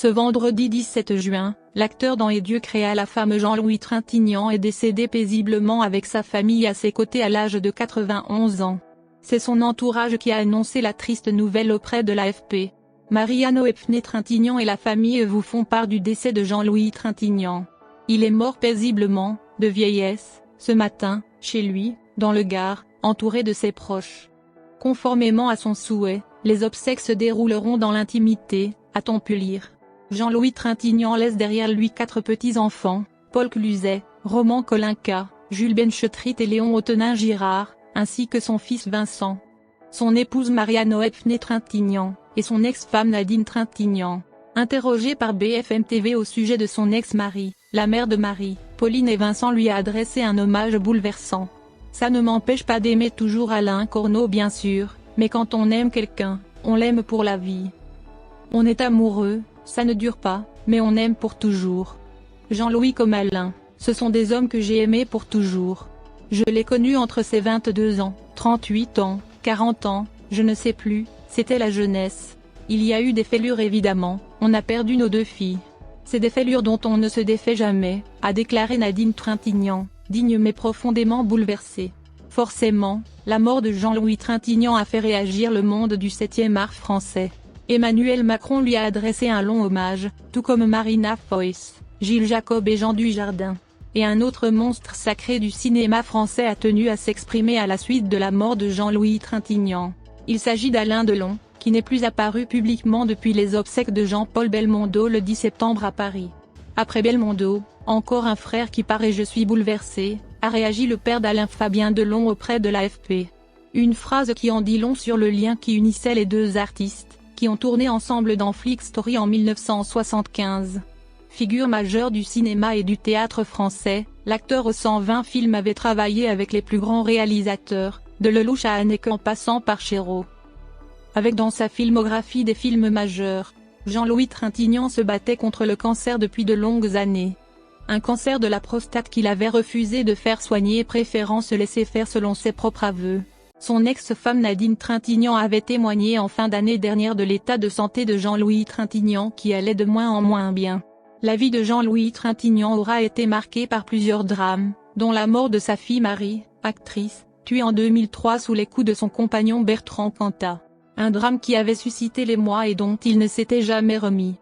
Ce vendredi 17 juin, l'acteur dans Et Dieu créa la femme Jean-Louis Trintignant est décédé paisiblement avec sa famille à ses côtés à l'âge de 91 ans. C'est son entourage qui a annoncé la triste nouvelle auprès de l'AFP. Marie-Anne Trintignant et la famille vous font part du décès de Jean-Louis Trintignant. Il est mort paisiblement, de vieillesse, ce matin, chez lui, dans le Gard, entouré de ses proches. Conformément à son souhait, les obsèques se dérouleront dans l'intimité, a-t-on pu lire. Jean-Louis Trintignant laisse derrière lui 4 petits-enfants, Paul Cluzet, Roman Kolinka, Jules Benchetrit et Léon Autenin-Girard, ainsi que son fils Vincent. Son épouse Marie-Anne Trintignant, et son ex-femme Nadine Trintignant. Interrogée par BFM TV au sujet de son ex-mari, la mère de Marie, Pauline et Vincent lui a adressé un hommage bouleversant. Ça ne m'empêche pas d'aimer toujours Alain Corneau bien sûr, mais quand on aime quelqu'un, on l'aime pour la vie. On est amoureux, ça ne dure pas, mais on aime pour toujours. Jean-Louis comme Alain, ce sont des hommes que j'ai aimés pour toujours. Je l'ai connu entre ses 22 ans, 38 ans, 40 ans, je ne sais plus, c'était la jeunesse. Il y a eu des fêlures évidemment, on a perdu nos 2 filles. C'est des fêlures dont on ne se défait jamais, a déclaré Nadine Trintignant, digne mais profondément bouleversée. Forcément, la mort de Jean-Louis Trintignant a fait réagir le monde du 7e art français. Emmanuel Macron lui a adressé un long hommage, tout comme Marina Foïs, Gilles Jacob et Jean Dujardin. Et un autre monstre sacré du cinéma français a tenu à s'exprimer à la suite de la mort de Jean-Louis Trintignant. Il s'agit d'Alain Delon, qui n'est plus apparu publiquement depuis les obsèques de Jean-Paul Belmondo le 10 septembre à Paris. Après Belmondo, encore un frère qui part et je suis bouleversé, a réagi le père d'Alain Fabien Delon auprès de l'AFP. Une phrase qui en dit long sur le lien qui unissait les 2 artistes, qui ont tourné ensemble dans Flick Story en 1975. Figure majeure du cinéma et du théâtre français, l'acteur aux 120 films avait travaillé avec les plus grands réalisateurs, de Lelouch à Haneke en passant par Chéreau. Avec dans sa filmographie des films majeurs, Jean-Louis Trintignant se battait contre le cancer depuis de longues années. Un cancer de la prostate qu'il avait refusé de faire soigner préférant se laisser faire selon ses propres aveux. Son ex-femme Nadine Trintignant avait témoigné en fin d'année dernière de l'état de santé de Jean-Louis Trintignant qui allait de moins en moins bien. La vie de Jean-Louis Trintignant aura été marquée par plusieurs drames, dont la mort de sa fille Marie, actrice, tuée en 2003 sous les coups de son compagnon Bertrand Cantat. Un drame qui avait suscité l'émoi et dont il ne s'était jamais remis.